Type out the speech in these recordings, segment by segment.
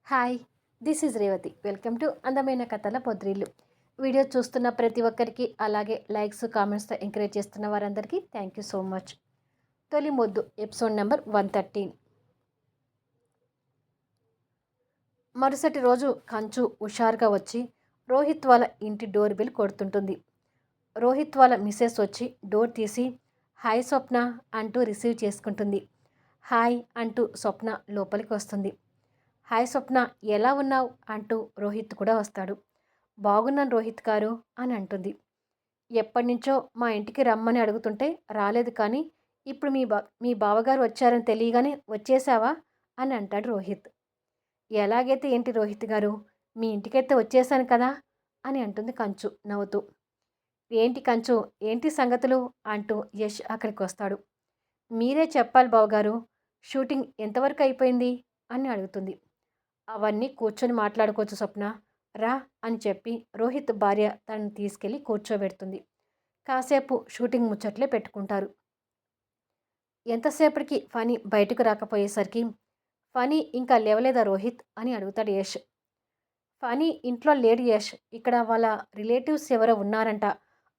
Hi, this is Revathi. Welcome to అందమైన కథల పొద్రిల్లు. Video చూస్తున్న ప్రతి ఒక్కరికి, అలాగే లైక్స్, కామెంట్స్తో ఎంకరేజ్ చేస్తున్న వారందరికీ థ్యాంక్ యూ సో మచ్. తొలి మొద్దు ఎపిసోడ్ నెంబర్ 113. మరుసటి రోజు కంచు హుషారుగా వచ్చి రోహిత్ వాళ్ళ ఇంటి డోర్ బెల్ కొడుతుంటుంది. రోహిత్ వాళ్ళ మిస్సెస్ వచ్చి డోర్ తీసి హాయ్ స్వప్న అంటూ రిసీవ్ చేసుకుంటుంది. హాయ్ అంటూ స్వప్న లోపలికి వస్తుంది. హాయ్ స్వప్న, ఎలా ఉన్నావు అంటూ రోహిత్ కూడా వస్తాడు. బాగున్నాను రోహిత్ గారు అని అంటుంది. ఎప్పటినుంచో మా ఇంటికి రమ్మని అడుగుతుంటే రాలేదు, కానీ ఇప్పుడు మీ బావగారు వచ్చారని తెలియగానే వచ్చేసావా అని అంటాడు రోహిత్. ఎలాగైతే ఏంటి రోహిత్ గారు, మీ ఇంటికైతే వచ్చేసాను కదా అని అంటుంది కంచు నవ్వుతూ. ఏంటి కంచు, ఏంటి సంగతులు అంటూ యష్ అక్కడికి వస్తాడు. మీరే చెప్పాలి బావగారు, షూటింగ్ ఎంతవరకు అయిపోయింది అని అడుగుతుంది. అవన్నీ కూర్చొని మాట్లాడుకోవచ్చు స్వప్న, రా అని చెప్పి రోహిత్ భార్య తనని తీసుకెళ్ళి కూర్చోబెడుతుంది. కాసేపు షూటింగ్ ముచ్చట్లే పెట్టుకుంటారు. ఎంతసేపటికి ఫనీ బయటకు రాకపోయేసరికి, ఫనీ ఇంకా లేవలేదా రోహిత్ అని అడుగుతాడు యష్. ఫనీ ఇంట్లో లేడు యష్, ఇక్కడ వాళ్ళ రిలేటివ్స్ ఎవరో ఉన్నారంట,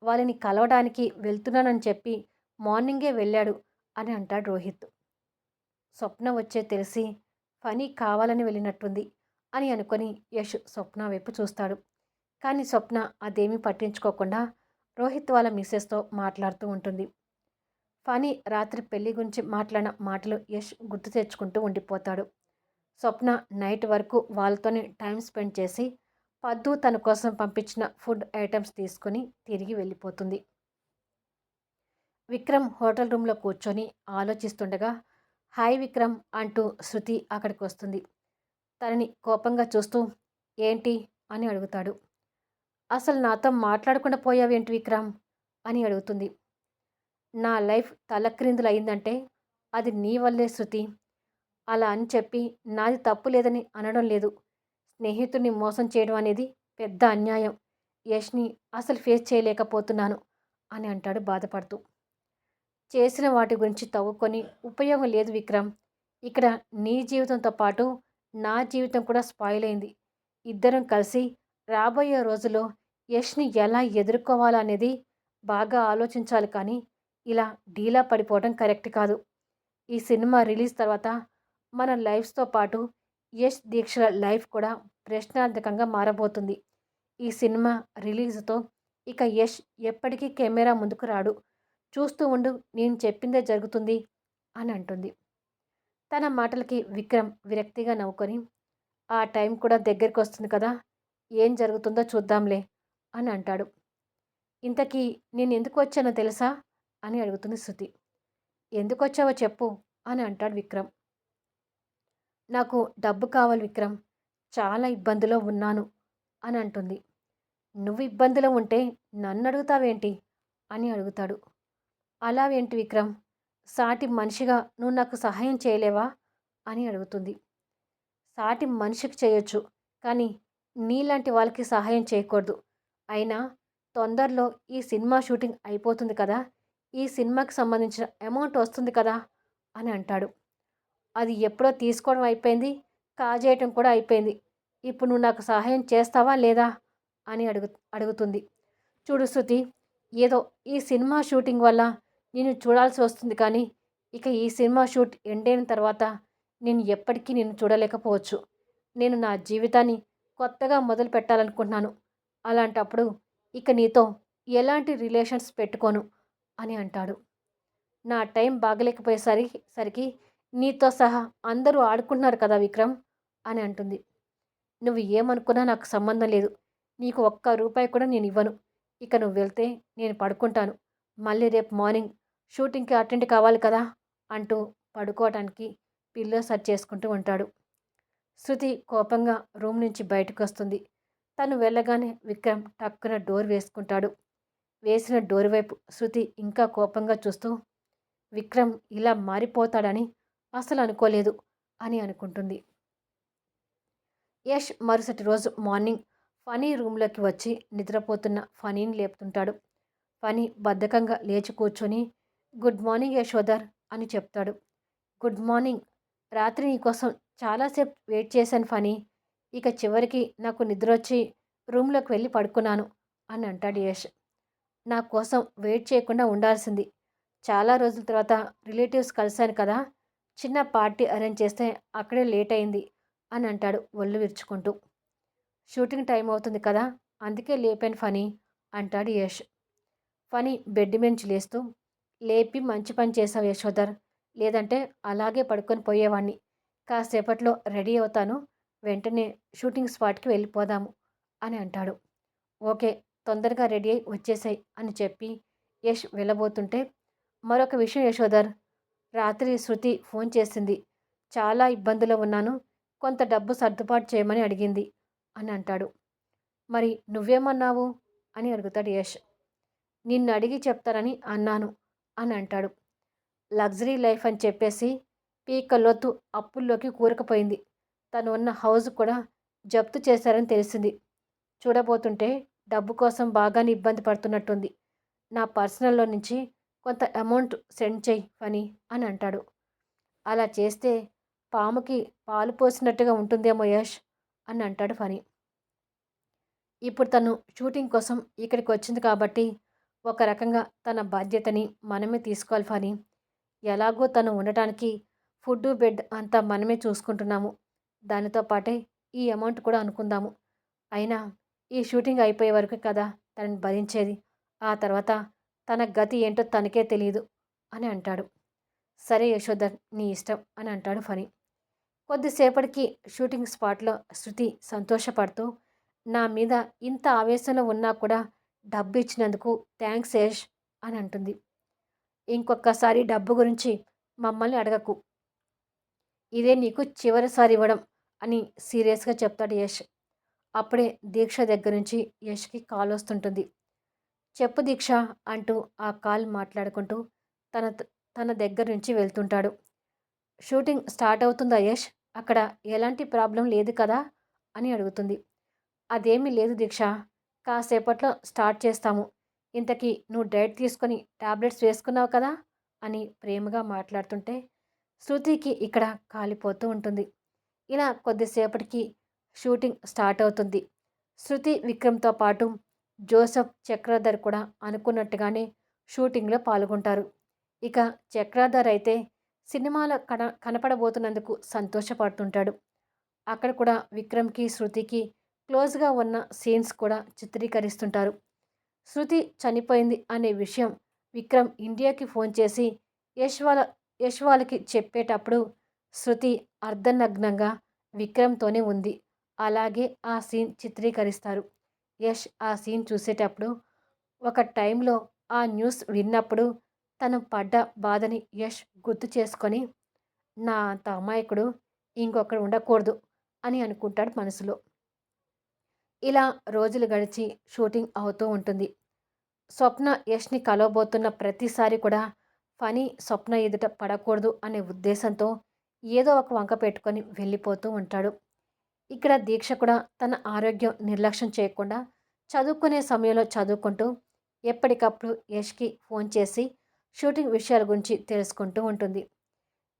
వాళ్ళని కలవడానికి వెళ్తున్నానని చెప్పి మార్నింగే వెళ్ళాడు అని అంటాడు రోహిత్. స్వప్న వచ్చే తెలిసి ఫనీ కావాలని వెళ్ళినట్టుంది అని అనుకొని యష్ స్వప్న వైపు చూస్తాడు. కానీ స్వప్న అదేమీ పట్టించుకోకుండా రోహిత్ వాళ్ళ మిస్సెస్తో మాట్లాడుతూ ఉంటుంది. ఫనీ రాత్రి పెళ్లి గురించి మాట్లాడిన మాటలు యష్ గుర్తు తెచ్చుకుంటూ ఉండిపోతాడు. స్వప్న నైట్ వరకు వాళ్ళతోనే టైం స్పెండ్ చేసి పద్దు తన కోసం పంపించిన ఫుడ్ ఐటమ్స్ తీసుకుని తిరిగి వెళ్ళిపోతుంది. విక్రమ్ హోటల్ రూమ్లో కూర్చొని ఆలోచిస్తుండగా హాయ్ విక్రమ్ అంటూ శృతి అక్కడికి వస్తుంది. తనని కోపంగా చూస్తూ ఏంటి అని అడుగుతాడు. అసలు నాతో మాట్లాడకుండా పోయావేంటి విక్రమ్ అని అడుగుతుంది. నా లైఫ్ తలక్రిందులు అయిందంటే అది నీ వల్లే శృతి. అలా అని చెప్పి నాది తప్పు లేదని అనడం లేదు. స్నేహితుడిని మోసం చేయడం అనేది పెద్ద అన్యాయం. యష్ని అసలు ఫేస్ చేయలేకపోతున్నాను అని అంటాడు బాధపడుతూ. చేసిన వాటి గురించి తవ్వుకొని ఉపయోగం లేదు విక్రమ్. ఇక్కడ నీ జీవితంతో పాటు నా జీవితం కూడా స్పాయిల్ అయింది. ఇద్దరం కలిసి రాబోయే రోజుల్లో యష్ని ఎలా ఎదుర్కోవాలనేది బాగా ఆలోచించాలి, కానీ ఇలా డీలా పడిపోవడం కరెక్ట్ కాదు. ఈ సినిమా రిలీజ్ తర్వాత మన లైఫ్స్తో పాటు యష్ దీక్షల లైఫ్ కూడా ప్రశ్నార్థకంగా మారబోతుంది. ఈ సినిమా రిలీజ్తో ఇక యష్ ఎప్పటికీ కెమెరా ముందుకు రాడు. చూస్తూ ఉండు, నేను చెప్పిందే జరుగుతుంది అని అంటుంది. తన మాటలకి విక్రమ్ విరక్తిగా నవ్వుకొని, ఆ టైం కూడా దగ్గరికి వస్తుంది కదా, ఏం జరుగుతుందో చూద్దాంలే అని అంటాడు. ఇంతకీ నేను ఎందుకు వచ్చానో తెలుసా అని అడుగుతుంది శృతి. ఎందుకు వచ్చావో చెప్పు అని అంటాడు విక్రమ్. నాకు డబ్బు కావాలి విక్రమ్, చాలా ఇబ్బందిలో ఉన్నాను అని అంటుంది. నువ్వు ఇబ్బందిలో ఉంటే నన్ను అడుగుతావేంటి అని అడుగుతాడు. అలావేంటి విక్రమ్, సాటి మనిషిగా నువ్వు నాకు సహాయం చేయలేవా అని అడుగుతుంది. సాటి మనిషికి చేయొచ్చు, కానీ నీలాంటి వాళ్ళకి సహాయం చేయకూడదు. అయినా తొందరలో ఈ సినిమా షూటింగ్ అయిపోతుంది కదా, ఈ సినిమాకి సంబంధించిన అమౌంట్ వస్తుంది కదా అని అంటాడు. అది ఎప్పుడో తీసుకోవడం అయిపోయింది, కాజేయటం కూడా అయిపోయింది. ఇప్పుడు నువ్వు నాకు సహాయం చేస్తావా లేదా అని అడుగుతుంది. చూడు శృతి, ఏదో ఈ సినిమా షూటింగ్ వల్ల నేను చూడాల్సి వస్తుంది, కానీ ఇక ఈ సినిమా షూట్ ఎండ్ అయిన తర్వాత నేను ఎప్పటికీ నిన్ను చూడలేకపోవచ్చు. నేను నా జీవితాన్ని కొత్తగా మొదలు పెట్టాలనుకుంటున్నాను. అలాంటప్పుడు ఇక నీతో ఎలాంటి రిలేషన్స్ పెట్టుకోను అని అంటాడు. నా టైం బాగలేకపోయేసరికి నీతో సహా అందరూ ఆడుకుంటున్నారు కదా విక్రమ్ అని అంటుంది. నువ్వు ఏమనుకున్నా నాకు సంబంధం లేదు. నీకు ఒక్క రూపాయి కూడా నేను ఇవ్వను. ఇక నువ్వు వెళ్తే నేను పడుకుంటాను. మళ్ళీ రేపు మార్నింగ్ షూటింగ్కి అటెండ్ కావాలి కదా అంటూ పడుకోవటానికి పిల్లో సెట్ చేసుకుంటూ ఉంటాడు. శృతి కోపంగా రూమ్ నుంచి బయటకు వస్తుంది. తను వెళ్ళగానే విక్రమ్ టక్కున డోర్ వేసుకుంటాడు. వేసిన డోర్ వైపు శృతి ఇంకా కోపంగా చూస్తూ, విక్రమ్ ఇలా మారిపోతాడని అసలు అనుకోలేదు అని అనుకుంటుంది. యష్ మరుసటి రోజు మార్నింగ్ ఫనీ రూమ్లోకి వచ్చి నిద్రపోతున్న ఫనీని లేపుతుంటాడు. ఫనీ బద్ధకంగా లేచి కూర్చొని గుడ్ మార్నింగ్ యశోదర్ అని చెప్తాడు. Good morning. రాత్రి నీకోసం చాలాసేపు వెయిట్ చేశాను ఫనీ ఇక చివరికి నాకు నిద్రొచ్చి రూమ్‌లోకి వెళ్ళి పడుకున్నాను అని అంటాడు యష్. నా కోసం వెయిట్ చేయకుండా ఉండాల్సింది. చాలా రోజుల తర్వాత రిలేటివ్స్ కలిశాను కదా! చిన్న పార్టీ అరేంజ్ చేస్తే అక్కడే లేట్ అయింది అని అంటాడు ఒళ్ళు విరుచుకుంటూ. షూటింగ్ టైం అవుతుంది కదా! అందుకే లేపాను ఫనీ అంటాడు యష్. ఫనీ బెడ్ నుంచి లేస్తూ, లేపి మంచి పని చేశావు యశోధర్. లేదంటే అలాగే పడుకొని పోయేవాణ్ణి. కాసేపట్లో రెడీ అవుతాను. వెంటనే షూటింగ్ స్పాట్‌కి వెళ్ళిపోదాము అని అంటాడు. ఓకే. తొందరగా రెడీ అయ్యి వచ్చేసేయ్ అని చెప్పి యష్ వెళ్ళబోతుంటే, మరొక విషయం యశోధర్. రాత్రి శృతి ఫోన్ చేసింది. చాలా ఇబ్బందిలో ఉన్నాను. కొంత డబ్బు సర్దుబాటు చేయమని అడిగింది అని అంటాడు. మరి నువ్వేమన్నావు అని అడుగుతాడు యష్. నిన్ను అడిగి చెప్తానని అన్నాను అని అంటాడు. లగ్జరీ లైఫ్ అని చెప్పేసి పీక లోతు అప్పుల్లోకి కూరుకుపోయింది. తను ఉన్న హౌస్ కూడా జప్తు చేశారని తెలిసింది. చూడబోతుంటే డబ్బు కోసం బాగానే ఇబ్బంది పడుతున్నట్టుంది. నా పర్సనల్‌లో నుంచి కొంత అమౌంట్ సెండ్ చెయ్యి ఫనీ అని అంటాడు. అలా చేస్తే పాముకి పాలు పోసినట్టుగా ఉంటుందేమో యష్ అని అంటాడు ఫనీ. ఇప్పుడు తను షూటింగ్ కోసం ఇక్కడికి వచ్చింది కాబట్టి ఒక రకంగా తన బాధ్యతని మనమే తీసుకోవాలి ఫనీ. ఎలాగో తను ఉండటానికి ఫుడ్డు, బెడ్ అంతా మనమే చూసుకుంటున్నాము. దానితో పాటే ఈ అమౌంట్ కూడా అనుకుందాము. అయినా ఈ షూటింగ్ అయిపోయే వరకు కదా తనని భరించేది. ఆ తర్వాత తన గతి ఏంటో తనకే తెలీదు అని అంటాడు. సరే యశోధర్ నీ ఇష్టం అని అంటాడు ఫనీ. కొద్దిసేపటికి షూటింగ్ స్పాట్లో శృతి సంతోషపడుతూ నా మీద ఇంత ఆవేశంలో ఉన్నా కూడా డబ్బు ఇచ్చినందుకు థ్యాంక్స్ యష్ అని అంటుంది. ఇంకొకసారి డబ్బు గురించి మమ్మల్ని అడగకు. ఇదే నీకు చివరిసారి ఇవ్వడం అని సీరియస్గా చెప్తాడు యష్. అప్పుడే దీక్ష దగ్గర నుంచి యష్కి కాల్ వస్తుంటుంది. చెప్పు దీక్ష అంటూ ఆ కాల్ మాట్లాడుకుంటూ తన తన దగ్గర నుంచి వెళ్తుంటాడు. షూటింగ్ స్టార్ట్ అవుతుందా యష్? అక్కడ ఎలాంటి ప్రాబ్లం లేదు కదా అని అడుగుతుంది. అదేమీ లేదు దీక్ష. కాసేపట్లో స్టార్ట్ చేస్తాము. ఇంతకీ నువ్వు డైట్ తీసుకొని టాబ్లెట్స్ వేసుకున్నావు కదా అని ప్రేమగా మాట్లాడుతుంటే శృతికి ఇక్కడ కాలిపోతూ ఉంటుంది. ఇలా కొద్దిసేపటికి షూటింగ్ స్టార్ట్ అవుతుంది. శృతి విక్రమ్తో పాటు జోసెఫ్ చక్రధర్ కూడా అనుకున్నట్టుగానే షూటింగ్లో పాల్గొంటారు. ఇక చక్రధర్ అయితే సినిమాలో కనపడబోతున్నందుకు సంతోషపడుతుంటాడు. అక్కడ కూడా విక్రమ్కి శృతికి క్లోజ్గా ఉన్న సీన్స్ కూడా చిత్రీకరిస్తుంటారు. శృతి చనిపోయింది అనే విషయం విక్రమ్ ఇండియాకి ఫోన్ చేసి యశ్ వాళ్ళ యశ్ వాళ్ళకి చెప్పేటప్పుడు శృతి అర్ధనగ్నంగా విక్రమ్తోనే ఉంది. అలాగే ఆ సీన్ చిత్రీకరిస్తారు. యశ్ ఆ సీన్ చూసేటప్పుడు ఒక టైంలో ఆ న్యూస్ విన్నప్పుడు తను పడ్డ బాధని యశ్ గుర్తు చేసుకొని నా అంత అమాయకుడు ఇంకొకడు ఉండకూడదు అని అనుకుంటాడు మనసులో. ఇలా రోజులు గడిచి షూటింగ్ అవుతూ ఉంటుంది. స్వప్న యష్ని కలవబోతున్న ప్రతిసారి కూడా ఫనీ స్వప్న ఎదుట పడకూడదు అనే ఉద్దేశంతో ఏదో ఒక వంక పెట్టుకొని వెళ్ళిపోతూ ఉంటాడు. ఇక్కడ దీక్ష కూడా తన ఆరోగ్యం నిర్లక్ష్యం చేయకుండా చదువుకునే సమయంలో చదువుకుంటూ ఎప్పటికప్పుడు యష్కి ఫోన్ చేసి షూటింగ్ విషయాల గురించి తెలుసుకుంటూ ఉంటుంది.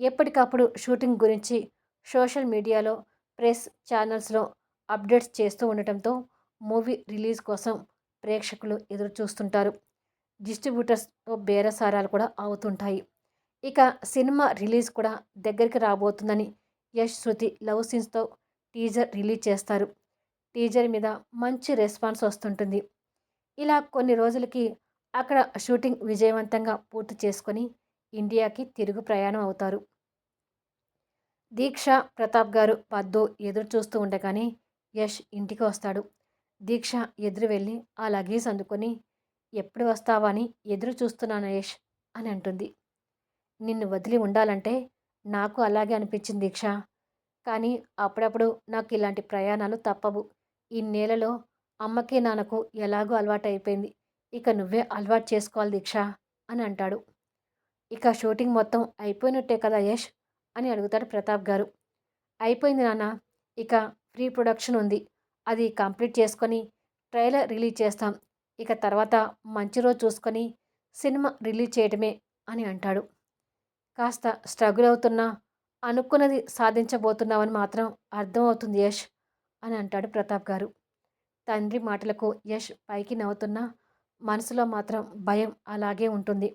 ఎప్పటికప్పుడు షూటింగ్ గురించి సోషల్ మీడియాలో ప్రెస్ ఛానల్స్లో అప్డేట్స్ చేస్తూ ఉండటంతో మూవీ రిలీజ్ కోసం ప్రేక్షకులు ఎదురు చూస్తుంటారు. డిస్ట్రిబ్యూటర్స్తో బేరసారాలు కూడా అవుతుంటాయి. ఇక సినిమా రిలీజ్ కూడా దగ్గరికి రాబోతుందని యష్ శృతి లవ్ సీన్స్తో టీజర్ రిలీజ్ చేస్తారు. టీజర్ మీద మంచి రెస్పాన్స్ వస్తుంటుంది. ఇలా కొన్ని రోజులకి అక్కడ షూటింగ్ విజయవంతంగా పూర్తి చేసుకొని ఇండియాకి తిరుగు ప్రయాణం అవుతారు. దీక్ష, ప్రతాప్ గారు, పద్దు ఎదురు చూస్తూ ఉండగానే యష్ ఇంటికి వస్తాడు. దీక్ష ఎదురు వెళ్ళి ఆ లగేజ్ అందుకొని ఎప్పుడు వస్తావా అని ఎదురు చూస్తున్నాను యష్ అని అంటుంది. నిన్ను వదిలి ఉండాలంటే నాకు అలాగే అనిపించింది దీక్ష. కానీ అప్పుడప్పుడు నాకు ఇలాంటి ప్రయాణాలు తప్పవు. ఇన్నేళ్లలో అమ్మకి నాన్నకు ఎలాగో అలవాటు అయిపోయింది. ఇక నువ్వే అలవాటు చేసుకోవాలి దీక్ష అని అంటాడు. ఇక షూటింగ్ మొత్తం అయిపోయినట్టే కదా యష్ అని అడుగుతాడు ప్రతాప్ గారు. అయిపోయింది నాన్న. ఇక ప్రీ ప్రొడక్షన్ ఉంది. అది కంప్లీట్ చేసుకొని ట్రైలర్ రిలీజ్ చేస్తాం. ఇక తర్వాత మంచి రోజు చూసుకొని సినిమా రిలీజ్ చేయడమే అని అంటాడు. కాస్త స్ట్రగుల్ అవుతున్నా అనుకున్నది సాధించబోతున్నావని మాత్రం అర్థమవుతుంది యష్ అని అంటాడు ప్రతాప్ గారు. తండ్రి మాటలకు యష్ పైకి నవ్వుతున్నా మనసులో మాత్రం భయం అలాగే ఉంటుంది.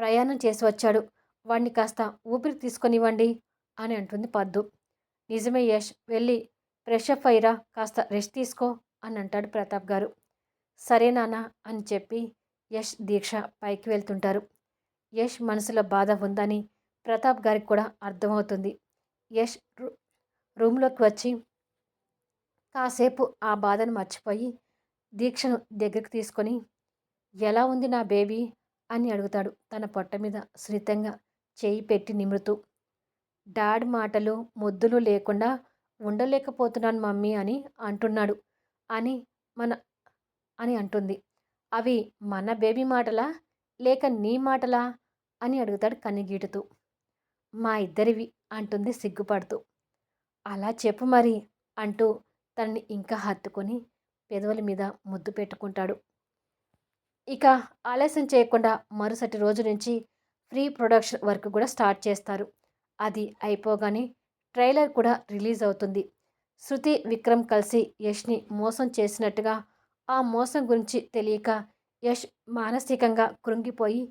ప్రయాణం చేసి వచ్చాడు, వాణ్ణి కాస్త ఊపిరి తీసుకొనివ్వండి అని అంటుంది పద్దు. నిజమే యష్, వెళ్ళి ఫ్రెష్ అప్ అయ్యిరా, కాస్త రెస్ట్ తీసుకో అని అంటాడు ప్రతాప్ గారు. సరే నాన్న అని చెప్పి యష్ దీక్ష పైకి వెళ్తుంటారు. యష్ మనసులో బాధ ఉందని ప్రతాప్ గారికి కూడా అర్థమవుతుంది. యష్ రూమ్లోకి వచ్చి కాసేపు ఆ బాధను మర్చిపోయి దీక్షను దగ్గరికి తీసుకొని, ఎలా ఉంది నా బేబీ అని అడుగుతాడు తన పొట్ట మీద సున్నితంగా చేయి పెట్టి నిమురుతూ. డాడ్ మాటలు ముద్దులు లేకుండా ఉండలేకపోతున్నాను మమ్మీ అని అంటున్నాడు అని మన అని అంటుంది. అవి మన బేబీ మాటలా లేక నీ మాటలా అని అడుగుతాడు కన్నీగీటుతూ. మా ఇద్దరివి అంటుంది సిగ్గుపడుతూ. అలా చెప్పు మరి అంటూ తనని ఇంకా హత్తుకొని పెదవుల మీద ముద్దు పెట్టుకుంటాడు. ఇక ఆలస్యం చేయకుండా మరుసటి రోజు నుంచి ప్రీ ప్రొడక్షన్ వర్క్ కూడా స్టార్ట్ చేస్తారు. అది అయిపోగానే ట్రైలర్ కూడా రిలీజ్ అవుతుంది. శృతి విక్రమ్ కలిసి యష్ని మోసం చేసినట్టుగా ఆ మోసం గురించి తెలియక యష్ మానసికంగా కృంగిపోయి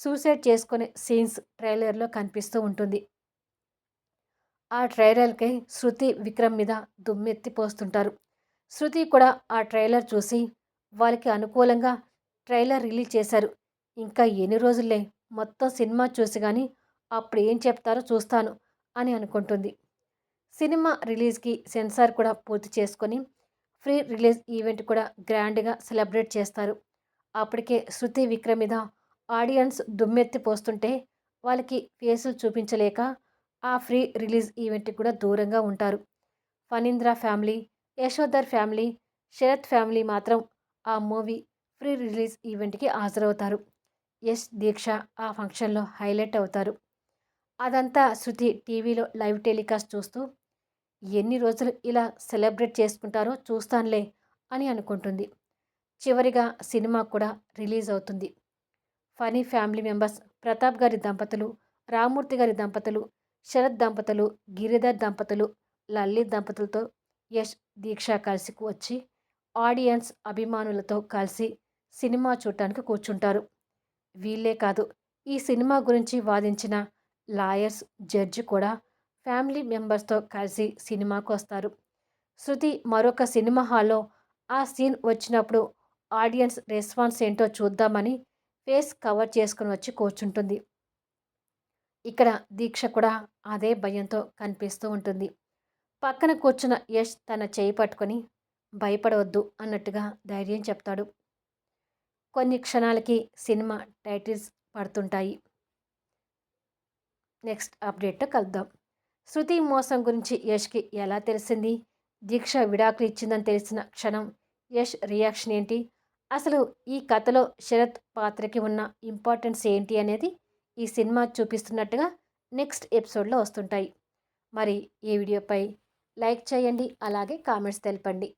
సూసైడ్ చేసుకునే సీన్స్ ట్రైలర్లో కనిపిస్తూ ఉంటుంది. ఆ ట్రైలర్కి శృతి విక్రమ్ మీద దుమ్మెత్తి పోస్తుంటారు. శృతి కూడా ఆ ట్రైలర్ చూసి వాళ్ళకి అనుకూలంగా ట్రైలర్ రిలీజ్ చేశారు. ఇంకా ఎన్ని రోజుల్లే, మొత్తం సినిమా చూసి కానీ అప్పుడు ఏం చెప్తారో చూస్తాను అని అనుకుంటుంది. సినిమా రిలీజ్కి సెన్సార్ కూడా పూర్తి చేసుకొని ఫ్రీ రిలీజ్ ఈవెంట్ కూడా గ్రాండ్గా సెలబ్రేట్ చేస్తారు. అప్పటికే శృతి విక్రమ్ మీద ఆడియన్స్ దుమ్మెత్తి పోస్తుంటే వాళ్ళకి ఫేసులు చూపించలేక ఆ ఫ్రీ రిలీజ్ ఈవెంట్కి కూడా దూరంగా ఉంటారు. Phanindra family, Yashodhar family, Sharath family మాత్రం ఆ మూవీ ఫ్రీ రిలీజ్ ఈవెంట్కి హాజరవుతారు. యష్ దీక్ష ఆ ఫంక్షన్లో హైలైట్ అవుతారు. అదంతా శృతి టీవీలో లైవ్ టెలికాస్ట్ చూస్తూ ఎన్ని రోజులు ఇలా సెలబ్రేట్ చేసుకుంటారో చూస్తానులే అని అనుకుంటుంది. చివరిగా సినిమా కూడా రిలీజ్ అవుతుంది. ఫనీ ఫ్యామిలీ మెంబర్స్ ప్రతాప్ గారి దంపతులు, రామూర్తి గారి దంపతులు, శరత్ దంపతులు, గిరిధర్ దంపతులు, లలిత్ దంపతులతో యష్ దీక్ష కలిసి వచ్చి ఆడియన్స్ అభిమానులతో కలిసి సినిమా చూడటానికి కూర్చుంటారు. వీళ్ళే కాదు, ఈ సినిమా గురించి వాదించిన లాయర్స్, జడ్జి కూడా ఫ్యామిలీ మెంబర్స్తో కలిసి సినిమాకు వస్తారు. శృతి మరొక సినిమా హాల్లో ఆ సీన్ వచ్చినప్పుడు ఆడియన్స్ రెస్పాన్స్ ఏంటో చూద్దామని ఫేస్ కవర్ చేసుకుని వచ్చి కూర్చుంటుంది. ఇక్కడ దీక్ష కూడా అదే భయంతో కనిపిస్తూ ఉంటుంది. పక్కన కూర్చున్న యష్ తన చేయి పట్టుకొని భయపడవద్దు అన్నట్టుగా ధైర్యం చెప్తాడు. కొన్ని క్షణాలకి సినిమా టైటిల్స్ పడుతుంటాయి. నెక్స్ట్ అప్డేట్తో కలుద్దాం. శృతి మోసం గురించి యష్కి ఎలా తెలిసింది? దీక్ష విడాకులు ఇచ్చిందని తెలిసిన క్షణం యష్ రియాక్షన్ ఏంటి? అసలు ఈ కథలో శరత్ పాత్రకి ఉన్న ఇంపార్టెన్స్ ఏంటి అనేది ఈ సినిమా చూపిస్తున్నట్టుగా నెక్స్ట్ ఎపిసోడ్లో వస్తుంటాయి. మరి ఈ వీడియోపై లైక్ చేయండి, అలాగే కామెంట్స్ తెలపండి.